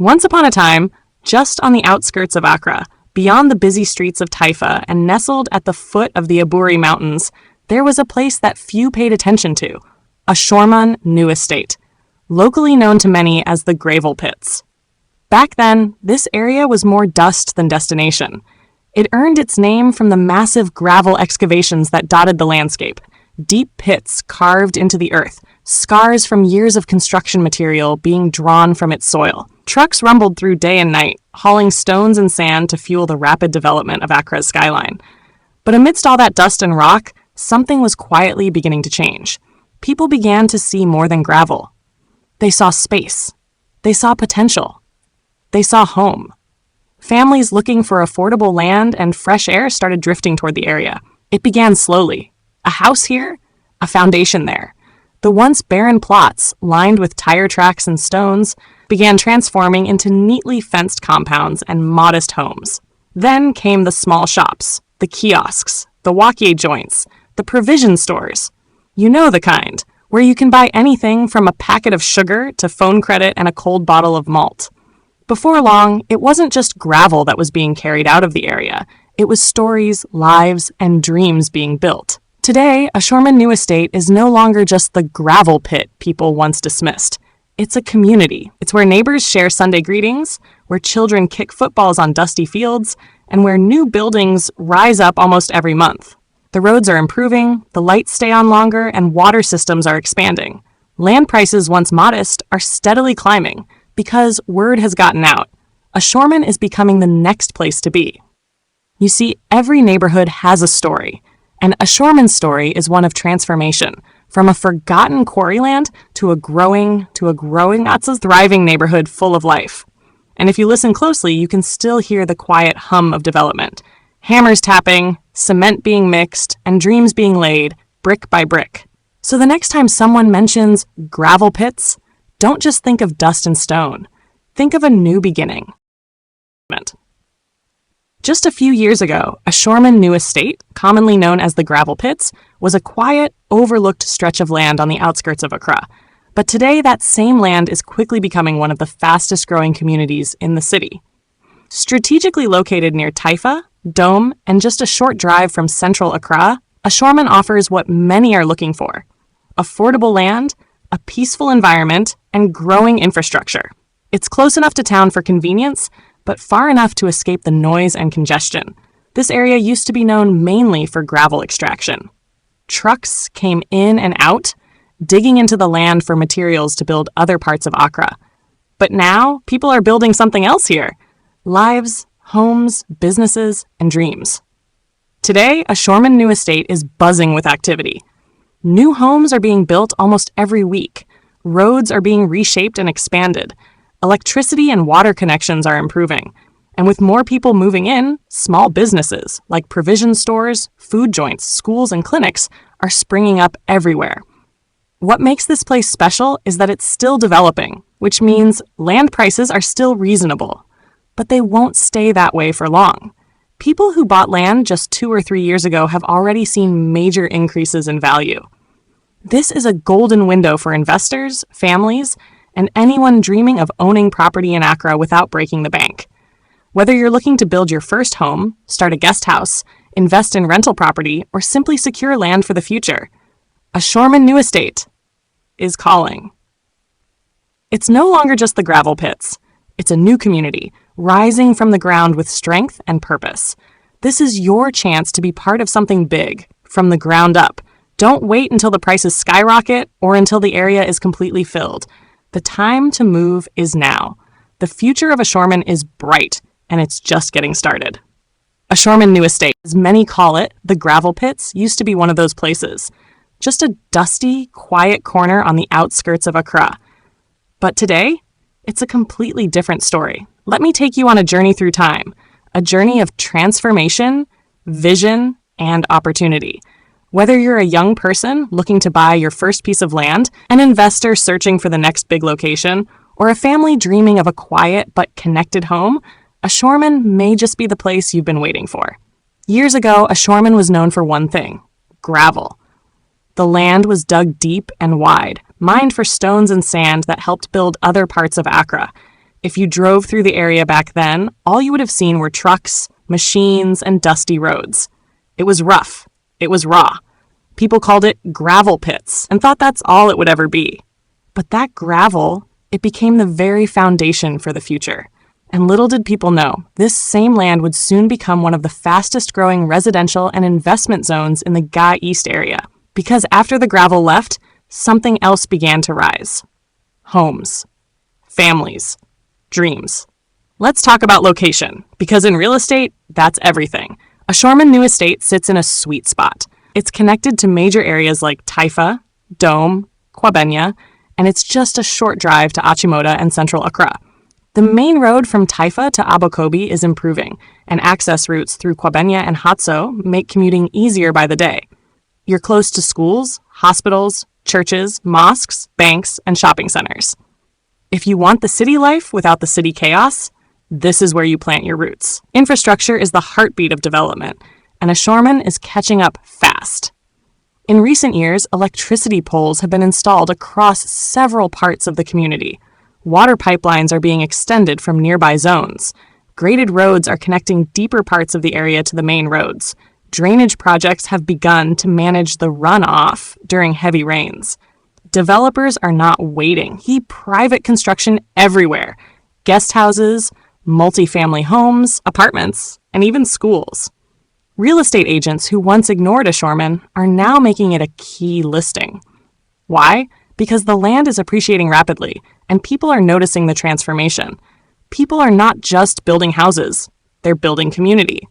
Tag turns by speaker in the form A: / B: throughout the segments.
A: Once upon a time, just on the outskirts of Accra, beyond the busy streets of Taifa and nestled at the foot of the Aburi Mountains, there was a place that few paid attention to, Ashorman New Estate, locally known to many as the Gravel Pits. Back then, this area was more dust than destination. It earned its name from the massive gravel excavations that dotted the landscape, deep pits carved into the earth, scars from years of construction material being drawn from its soil. Trucks rumbled through day and night, hauling stones and sand to fuel the rapid development of Accra's skyline. But amidst all that dust and rock, something was quietly beginning to change. People began to see more than gravel. They saw space. They saw potential. They saw home. Families looking for affordable land and fresh air started drifting toward the area. It began slowly. A house here, a foundation there. The once barren plots, lined with tire tracks and stones, began transforming into neatly fenced compounds and modest homes. Then came the small shops, the kiosks, the walkie joints, the provision stores. You know the kind, where you can buy anything from a packet of sugar to phone credit and a cold bottle of malt. Before long, it wasn't just gravel that was being carried out of the area. It was stories, lives, and dreams being built. Today, Ashorman New Estate is no longer just the gravel pit people once dismissed. It's a community. It's where neighbors share Sunday greetings, where children kick footballs on dusty fields, and where new buildings rise up almost every month. The roads are improving, the lights stay on longer, and water systems are expanding. Land prices, once modest, are steadily climbing because word has gotten out. Ashorman is becoming the next place to be. You see, every neighborhood has a story, and Ashorman's story is one of transformation, from a forgotten quarryland to a growing, thriving neighborhood full of life. And if you listen closely, you can still hear the quiet hum of development. Hammers tapping, cement being mixed, and dreams being laid, brick by brick. So the next time someone mentions gravel pits, don't just think of dust and stone. Think of a new beginning. Just a few years ago, Ashorman New Estate, commonly known as the Gravel Pits, was a quiet, overlooked stretch of land on the outskirts of Accra. But today, that same land is quickly becoming one of the fastest-growing communities in the city. Strategically located near Taifa, Dome, and just a short drive from central Accra, Ashorman offers what many are looking for: affordable land, a peaceful environment, and growing infrastructure. It's close enough to town for convenience, but far enough to escape the noise and congestion. This area used to be known mainly for gravel extraction. Trucks came in and out, digging into the land for materials to build other parts of Accra. But now, people are building something else here: lives, homes, businesses, and dreams. Today, Ashorman New Estate is buzzing with activity. New homes are being built almost every week. Roads are being reshaped and expanded. Electricity and water connections are improving. And with more people moving in, small businesses like provision stores, food joints, schools, and clinics are springing up everywhere. What makes this place special is that it's still developing, which means land prices are still reasonable. But they won't stay that way for long. People who bought land just 2 or 3 years ago have already seen major increases in value. This is a golden window for investors, families, and anyone dreaming of owning property in Accra without breaking the bank. Whether you're looking to build your first home, start a guest house, invest in rental property, or simply secure land for the future, Ashorman New Estate is calling. It's no longer just the gravel pits. It's a new community, rising from the ground with strength and purpose. This is your chance to be part of something big, from the ground up. Don't wait until the prices skyrocket or until the area is completely filled. The time to move is now. The future of Ashorman is bright, and it's just getting started. Ashorman New Estate, as many call it, the gravel pits, used to be one of those places. Just a dusty, quiet corner on the outskirts of Accra. But today, it's a completely different story. Let me take you on a journey through time, a journey of transformation, vision, and opportunity. Whether you're a young person looking to buy your first piece of land, an investor searching for the next big location, or a family dreaming of a quiet but connected home, Ashorman may just be the place you've been waiting for. Years ago, Ashorman was known for one thing: gravel. The land was dug deep and wide, mined for stones and sand that helped build other parts of Accra. If you drove through the area back then, all you would have seen were trucks, machines, and dusty roads. It was rough. It was raw. People called it gravel pits and thought that's all it would ever be. But that gravel, it became the very foundation for the future. And little did people know, this same land would soon become one of the fastest growing residential and investment zones in the Ga East area. Because after the gravel left, something else began to rise. Homes. Families. Dreams. Let's talk about location, because in real estate, that's everything. Ashorman New Estate sits in a sweet spot. It's connected to major areas like Taifa, Dome, Kwabenya, and it's just a short drive to Achimota and central Accra. The main road from Taifa to Abokobi is improving, and access routes through Kwabenya and Hatso make commuting easier by the day. You're close to schools, hospitals, churches, mosques, banks, and shopping centers. If you want the city life without the city chaos, this is where you plant your roots. Infrastructure is the heartbeat of development, and Ashorman is catching up fast. In recent years, electricity poles have been installed across several parts of the community. Water pipelines are being extended from nearby zones. Graded roads are connecting deeper parts of the area to the main roads. Drainage projects have begun to manage the runoff during heavy rains. Developers are not waiting. Private construction everywhere. Guest houses, multifamily homes, apartments, and even schools. Real estate agents who once ignored Ashorman are now making it a key listing. Why? Because the land is appreciating rapidly, and people are noticing the transformation. People are not just building houses, they're building community.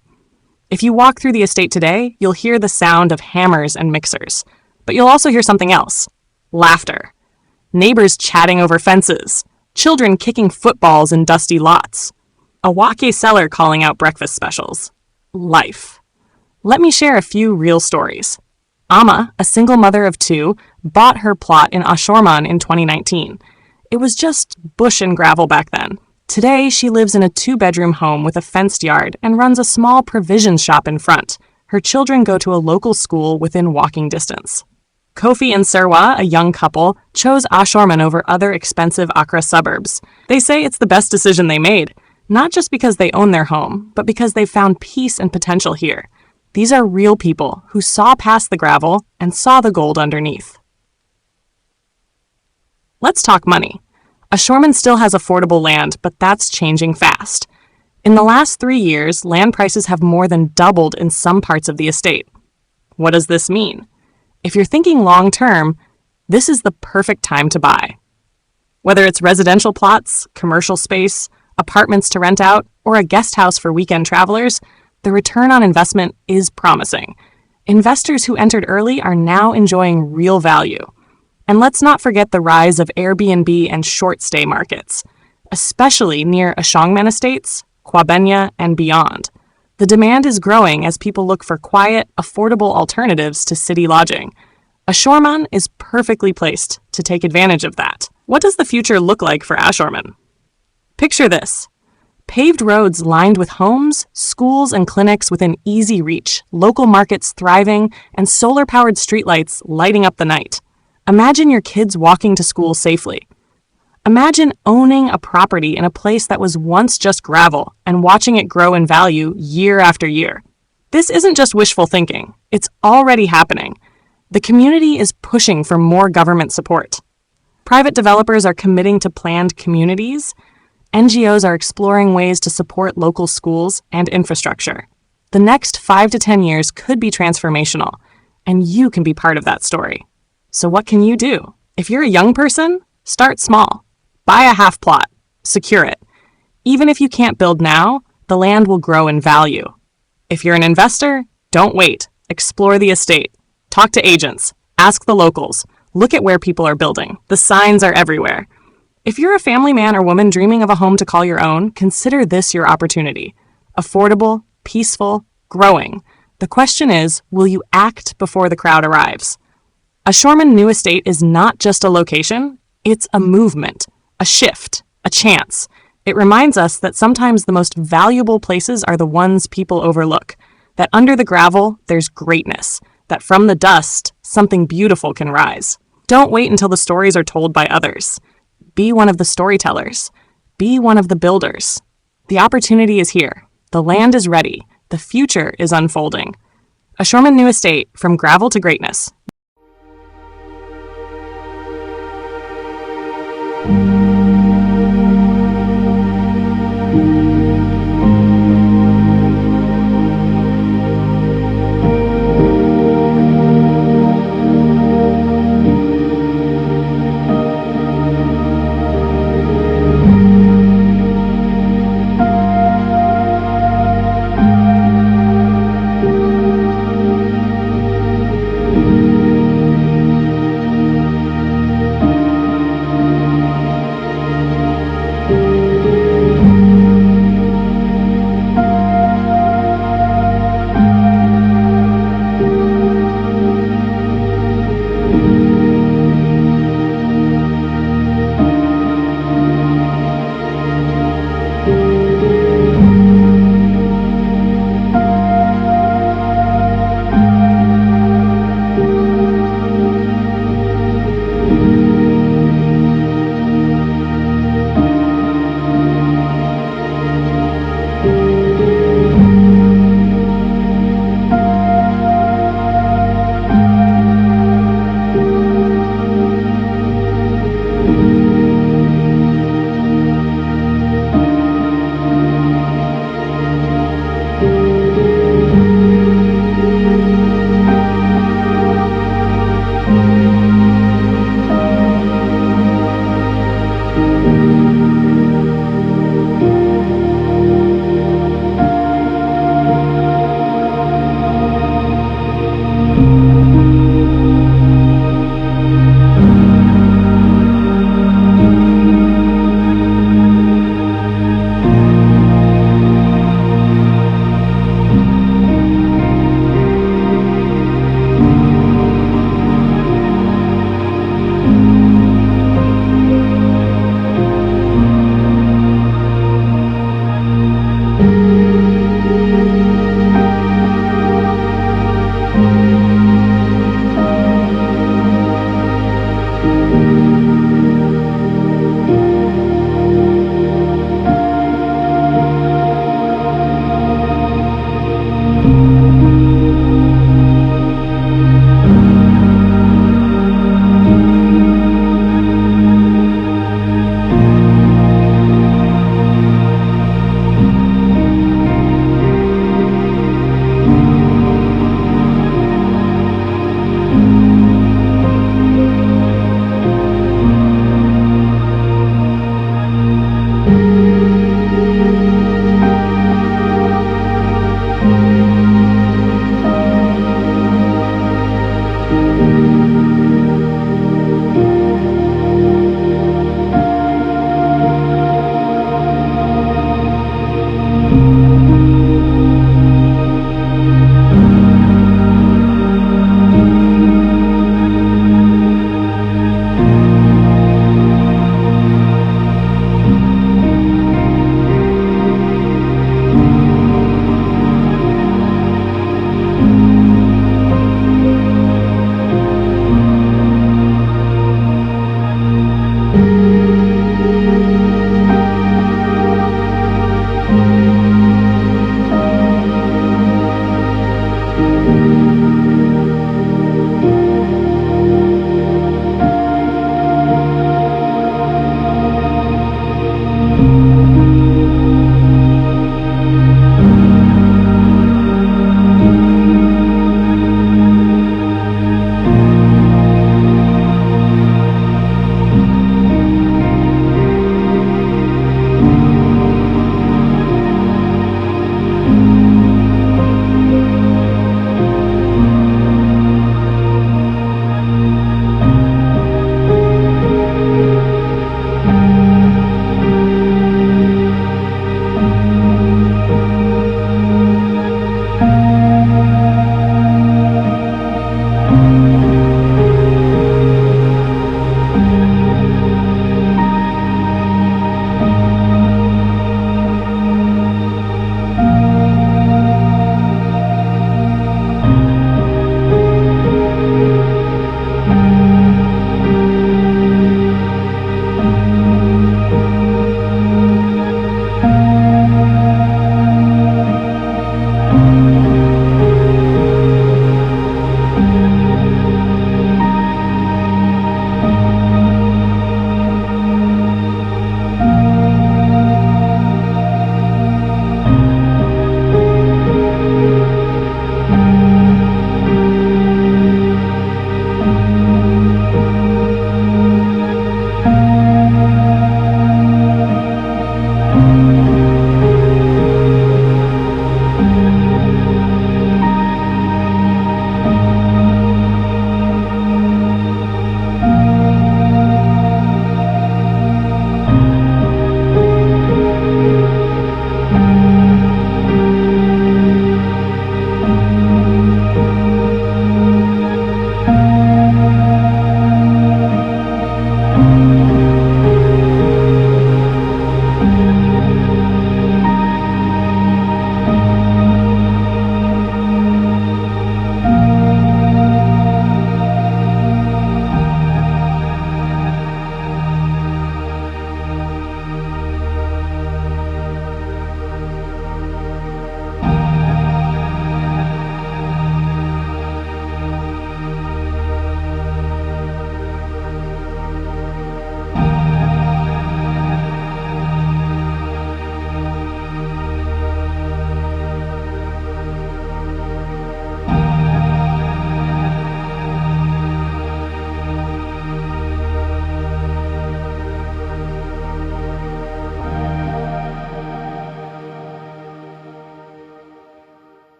A: If you walk through the estate today, you'll hear the sound of hammers and mixers. But you'll also hear something else. Laughter. Neighbors chatting over fences. Children kicking footballs in dusty lots. A wake seller calling out breakfast specials. Life. Let me share a few real stories. Amma, a single mother of two, bought her plot in Ashorman in 2019. It was just bush and gravel back then. Today, she lives in a 2-bedroom home with a fenced yard and runs a small provisions shop in front. Her children go to a local school within walking distance. Kofi and Serwa, a young couple, chose Ashorman over other expensive Accra suburbs. They say it's the best decision they made, not just because they own their home, but because they've found peace and potential here. These are real people who saw past the gravel and saw the gold underneath. Let's talk money. Ashorman still has affordable land, but that's changing fast. In the last 3 years, land prices have more than doubled in some parts of the estate. What does this mean? If you're thinking long-term, this is the perfect time to buy. Whether it's residential plots, commercial space, apartments to rent out, or a guest house for weekend travelers, the return on investment is promising. Investors who entered early are now enjoying real value. And let's not forget the rise of Airbnb and short-stay markets, especially near Ashongman Estates, Kwabenya, and beyond. The demand is growing as people look for quiet, affordable alternatives to city lodging. Ashorman is perfectly placed to take advantage of that. What does the future look like for Ashorman? Picture this. Paved roads lined with homes, schools, and clinics within easy reach, local markets thriving, and solar-powered streetlights lighting up the night. Imagine your kids walking to school safely. Imagine owning a property in a place that was once just gravel and watching it grow in value year after year. This isn't just wishful thinking. It's already happening. The community is pushing for more government support. Private developers are committing to planned communities. NGOs are exploring ways to support local schools and infrastructure. The next 5 to 10 years could be transformational, and you can be part of that story. So what can you do? If you're a young person, start small. Buy a half plot. Secure it. Even if you can't build now, the land will grow in value. If you're an investor, don't wait. Explore the estate. Talk to agents. Ask the locals. Look at where people are building. The signs are everywhere. If you're a family man or woman dreaming of a home to call your own, consider this your opportunity. Affordable, peaceful, growing. The question is, will you act before the crowd arrives? Ashorman New Estate is not just a location, it's a movement, a shift, a chance. It reminds us that sometimes the most valuable places are the ones people overlook, that under the gravel, there's greatness, that from the dust, something beautiful can rise. Don't wait until the stories are told by others. Be one of the storytellers. Be one of the builders. The opportunity is here. The land is ready. The future is unfolding. Ashorman New Estate, from gravel to greatness.